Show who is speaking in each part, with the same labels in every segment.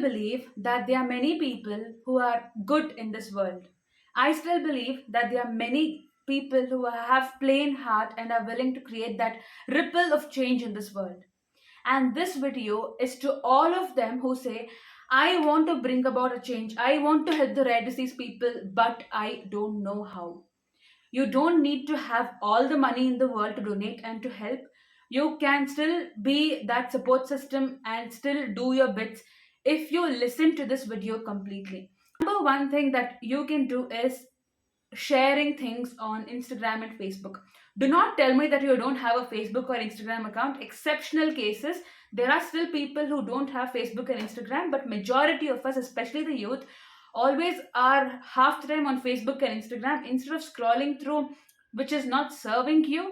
Speaker 1: believe that there are many people who are good in this world. I still believe that there are many people who have plain heart and are willing to create that ripple of change in this world. And this video is to all of them who say, I want to bring about a change. I want to help the rare disease people, but I don't know how. You don't need to have all the money in the world to donate and to help. You can still be that support system and still do your bits if you listen to this video completely. Number one thing that you can do is sharing things on Instagram and Facebook. Do not tell me that you don't have a Facebook or Instagram account. Exceptional cases. There are still people who don't have Facebook and Instagram, but majority of us, especially the youth, always are half the time on Facebook and Instagram instead of scrolling through, which is not serving you.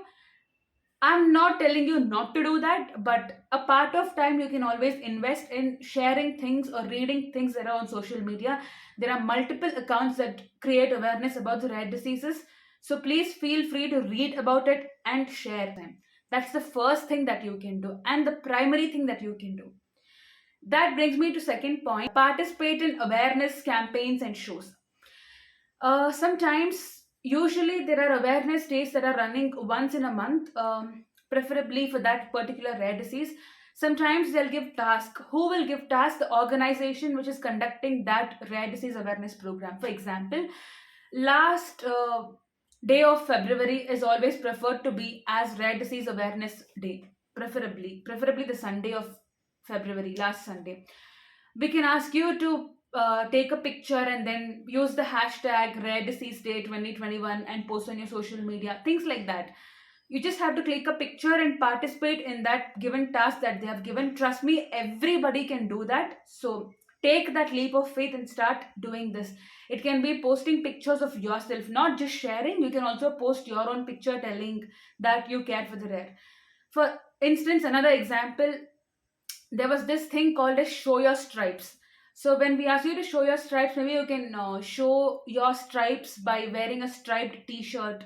Speaker 1: I'm not telling you not to do that, but a part of time you can always invest in sharing things or reading things that are on social media. There are multiple accounts that create awareness about the rare diseases. So please feel free to read about it and share them. That's the first thing that you can do and the primary thing that you can do. That brings me to second point. Participate in awareness campaigns and shows. Usually, there are awareness days that are running once in a month, preferably for that particular rare disease. Sometimes they'll give task. Who will give task? The organization which is conducting that rare disease awareness program. For example, last day of February is always preferred to be as rare disease awareness day, preferably the Sunday of February, last Sunday. We can ask you to take a picture and then use the hashtag rare disease day 2021 and post on your social media, things like that. You just have to click a picture and participate in that given task that they have given. Trust me, everybody can do that. So take that leap of faith and start doing this. It can be posting pictures of yourself, not just sharing. You can also post your own picture telling that you care for the rare. For instance, another example, there was this thing called as show your stripes. So when we ask you to show your stripes, maybe you can show your stripes by wearing a striped t-shirt,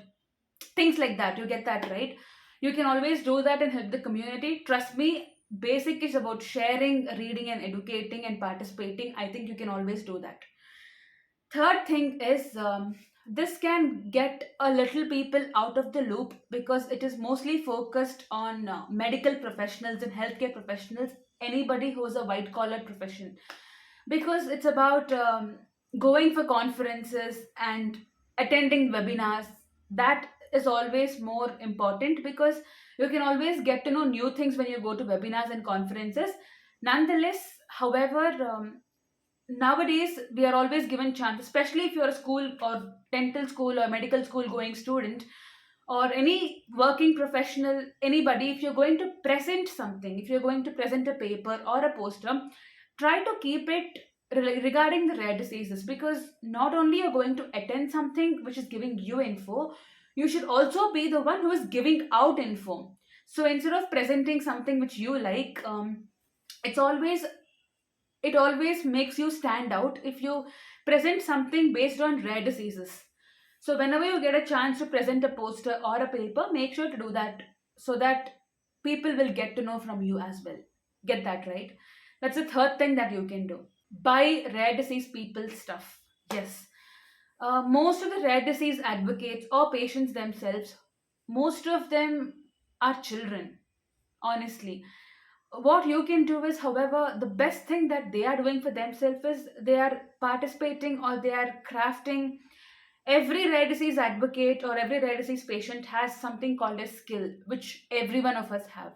Speaker 1: things like that. You get that, right? You can always do that and help the community. Trust me, basic is about sharing, reading and educating and participating. I think you can always do that. Third thing is, this can get a little people out of the loop because it is mostly focused on medical professionals and healthcare professionals, anybody who is a white collar profession, because it's about going for conferences and attending webinars. That is always more important because you can always get to know new things when you go to webinars and conferences. Nonetheless, however, nowadays we are always given chance, especially if you're a school or dental school or medical school going student or any working professional, anybody, if you're going to present something, if you're going to present a paper or a poster, try to keep it regarding the rare diseases, because not only you're going to attend something which is giving you info, you should also be the one who is giving out info. So instead of presenting something which you like, it's always it always makes you stand out if you present something based on rare diseases. So whenever you get a chance to present a poster or a paper, make sure to do that so that people will get to know from you as well. Get that right? That's the third thing that you can do. Buy rare disease people stuff. Yes. Most of the rare disease advocates or patients themselves, most of them are children, honestly. What you can do is, however, the best thing that they are doing for themselves is they are participating or they are crafting. Every rare disease advocate or every rare disease patient has something called a skill, which every one of us have.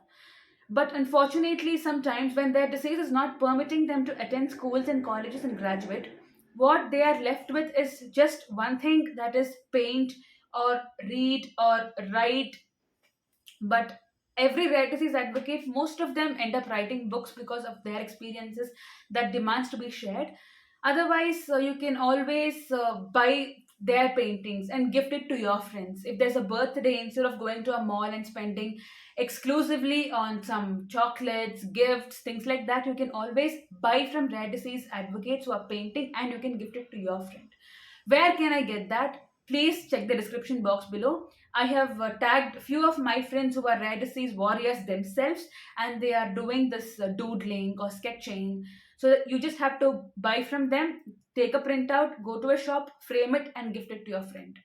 Speaker 1: But unfortunately, sometimes when their disease is not permitting them to attend schools and colleges and graduate, what they are left with is just one thing, that is paint or read or write. But every rare disease advocate, most of them end up writing books because of their experiences that demands to be shared. Otherwise, you can always buy their paintings and gift it to your friends. If there's a birthday, instead of going to a mall and spending exclusively on some chocolates, gifts, things like that, you can always buy from rare disease advocates who are painting and you can gift it to your friend. Where can I get that? Please check the description box below. I have tagged few of my friends who are rare disease warriors themselves, and they are doing this doodling or sketching. So that you just have to buy from them, take a printout, go to a shop, frame it, and gift it to your friend.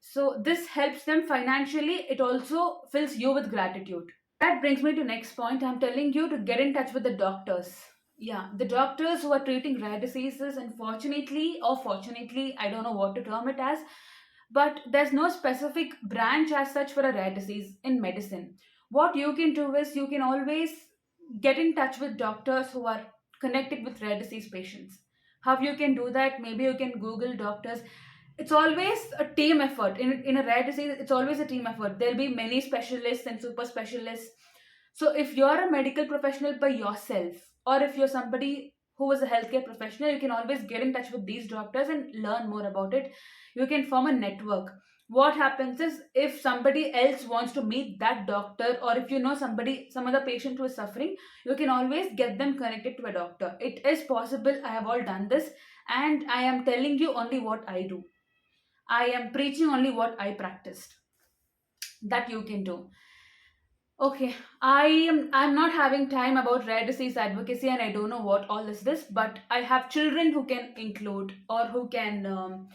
Speaker 1: So this helps them financially. It also fills you with gratitude. That brings me to next point. I'm telling you to get in touch with the doctors. Yeah, the doctors who are treating rare diseases, unfortunately or fortunately, I don't know what to term it as, but there's no specific branch as such for a rare disease in medicine. What you can do is you can always get in touch with doctors who are connected with rare disease patients. How you can do that? Maybe you can Google doctors. It's always a team effort. In a rare disease, it's always a team effort. There'll be many specialists and super specialists. So if you're a medical professional by yourself, or if you're somebody who is a healthcare professional, you can always get in touch with these doctors and learn more about it. You can form a network. What happens is, if somebody else wants to meet that doctor, or if you know somebody, some other patient who is suffering, you can always get them connected to a doctor. It is possible. I have all done this, and I am telling you only what I do. I am preaching only what I practiced. That you can do. Okay, I'm not having time about rare disease advocacy, and I don't know what all is this, but I have children who can include, or who can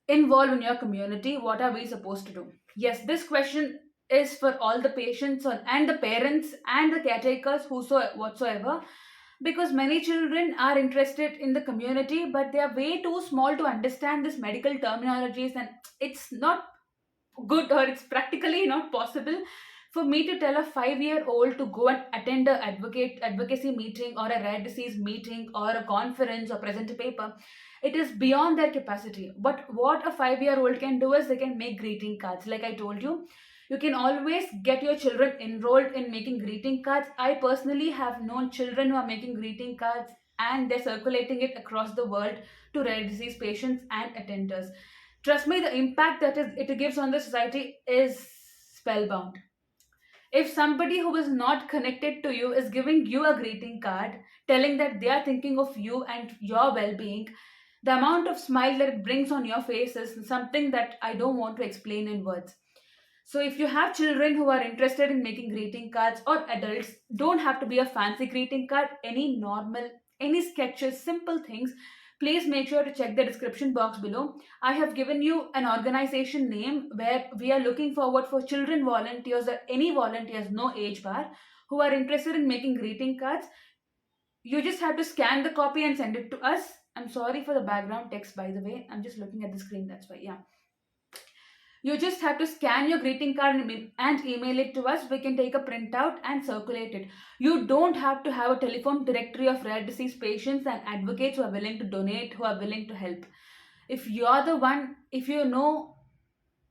Speaker 1: involve in your community. What are we supposed to do? Yes, this question is for all the patients and the parents and the caretakers, whatsoever, because many children are interested in the community, but they are way too small to understand this medical terminologies, and it's not good, or it's practically not possible for me to tell a 5-year old to go and attend a advocacy meeting, or a rare disease meeting, or a conference, or present a paper. It is beyond their capacity. But what a 5-year old can do is they can make greeting cards. Like I told you, you can always get your children enrolled in making greeting cards. I personally have known children who are making greeting cards, and they're circulating it across the world to rare disease patients and attenders. Trust me, the impact that it gives on the society is spellbound. If somebody who is not connected to you is giving you a greeting card, telling that they are thinking of you and your well being, the amount of smile that it brings on your face is something that I don't want to explain in words. So, if you have children who are interested in making greeting cards, or adults, don't have to be a fancy greeting card, any normal, any sketches, simple things, please make sure to check the description box below. I have given you an organization name where we are looking forward for children volunteers, or any volunteers, no age bar, who are interested in making greeting cards. You just have to scan the copy and send it to us. I'm sorry for the background text, by the way. I'm just looking at the screen, that's why. Yeah. You just have to scan your greeting card and email it to us. We can take a printout and circulate it. You don't have to have a telephone directory of rare disease patients and advocates who are willing to donate, who are willing to help. If you're the one, if you know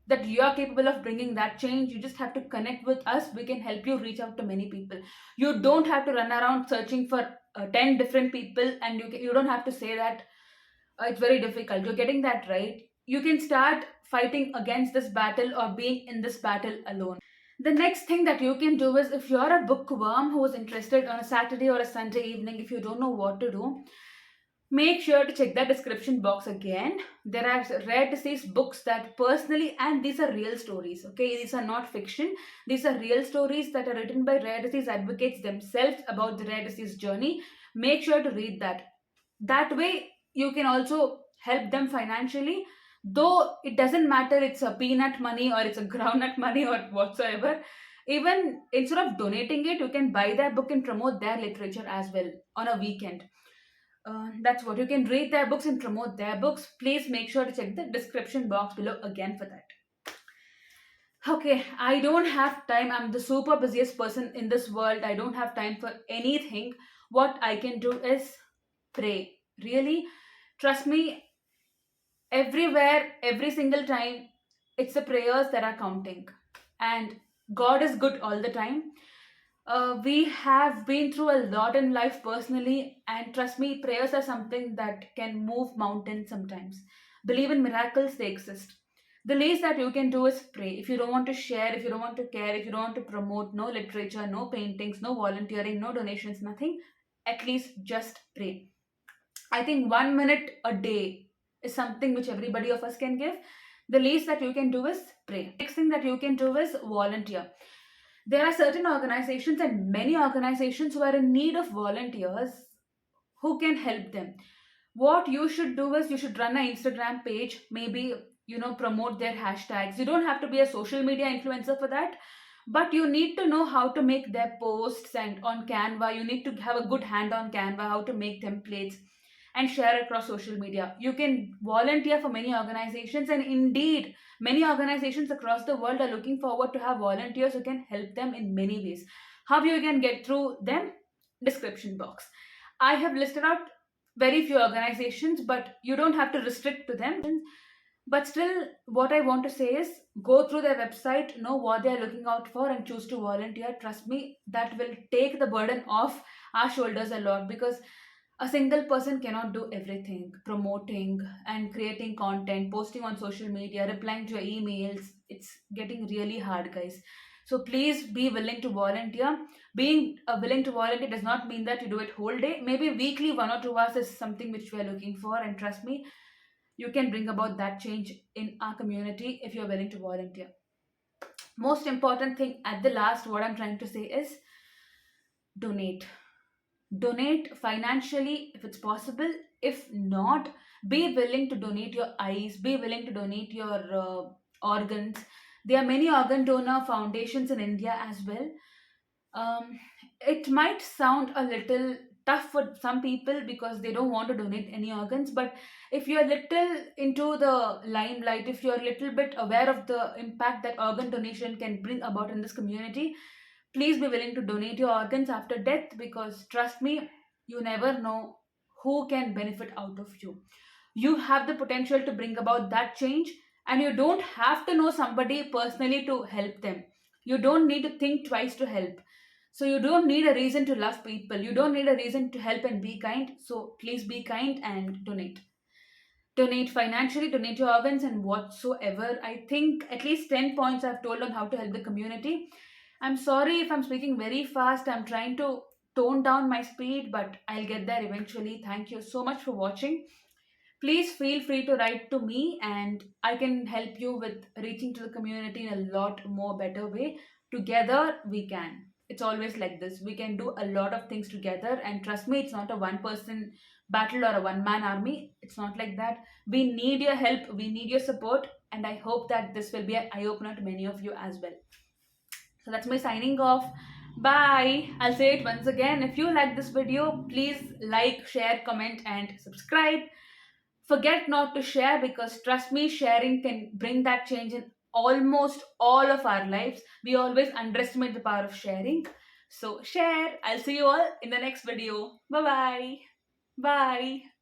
Speaker 1: that you are capable of bringing that change, you just have to connect with us. We can help you reach out to many people. You don't have to run around searching for 10 different people, and you don't have to say that it's very difficult. You're getting that right. You can start fighting against this battle, or being in this battle alone. The next thing that you can do is, if you're a bookworm who is interested on a Saturday or a Sunday evening, if you don't know what to do, make sure to check that description box again. There are rare disease books that personally, and these are real stories, okay? These are not fiction. These are real stories that are written by rare disease advocates themselves about the rare disease journey. Make sure to read that. That way, you can also help them financially. Though it doesn't matter, it's a peanut money or it's a groundnut money or whatsoever. Even instead of donating it, you can buy their book and promote their literature as well on a weekend. That's what you can read their books and promote their books. Please make sure to check the description box below again for that. Okay, I don't have time. I'm the super busiest person in this world. I don't have time for anything. What I can do is pray. Really, trust me, everywhere, every single time, it's the prayers that are counting. And God is good all the time. We have been through a lot in life personally, and trust me, prayers are something that can move mountains sometimes. Believe in miracles, they exist. The least that you can do is pray. If you don't want to share, if you don't want to care, if you don't want to promote, no literature, no paintings, no volunteering, no donations, nothing, at least just pray. I think 1 minute a day is something which everybody of us can give. The least that you can do is pray. Next thing that you can do is volunteer. There are certain organizations and many organizations who are in need of volunteers. who can help them. What you should do is you should run an Instagram page, maybe, promote their hashtags. You don't have to be a social media influencer for that, but you need to know how to make their posts. And on Canva, you need to have a good hand on Canva, how to make templates and share across social media. You can volunteer for many organizations, and indeed, many organizations across the world are looking forward to have volunteers who can help them in many ways. How you can get through them? Description box. I have listed out very few organizations, but you don't have to restrict to them. But still, what I want to say is go through their website, know what they are looking out for, and choose to volunteer. Trust me, that will take the burden off our shoulders a lot, because a single person cannot do everything. Promoting and creating content, posting on social media, replying to your emails, it's getting really hard, guys. So please be willing to volunteer. Being willing to volunteer does not mean that you do it whole day. Maybe weekly 1 or 2 hours is something which we are looking for, and trust me, you can bring about that change in our community if you're willing to volunteer. Most important thing at the last, what I'm trying to say is donate. Donate financially if it's possible. If not, be willing to donate your eyes, be willing to donate your organs. There are many organ donor foundations in India as well. It might sound a little tough for some people because they don't want to donate any organs, but if you're little into the limelight, if you're a little bit aware of the impact that organ donation can bring about in this community, please be willing to donate your organs after death, because trust me, you never know who can benefit out of you. You have the potential to bring about that change, and you don't have to know somebody personally to help them. You don't need to think twice to help. So you don't need a reason to love people. You don't need a reason to help and be kind. So please be kind and donate. Donate financially, donate your organs, and whatsoever. I think at least 10 points I've told on how to help the community. I'm sorry if I'm speaking very fast. I'm trying to tone down my speed, but I'll get there eventually. Thank you so much for watching. Please feel free to write to me, and I can help you with reaching to the community in a lot more better way. Together we can. It's always like this. We can do a lot of things together, and trust me, it's not a one person battle or a one man army. It's not like that. We need your help, we need your support, and I hope that this will be an eye opener to many of you as well. So that's my signing off. Bye. I'll say it once again. If you like this video, please like, share, comment, and subscribe. Forget not to share, because trust me, sharing can bring that change in almost all of our lives. We always underestimate the power of sharing. So share. I'll see you all in the next video. Bye bye. Bye.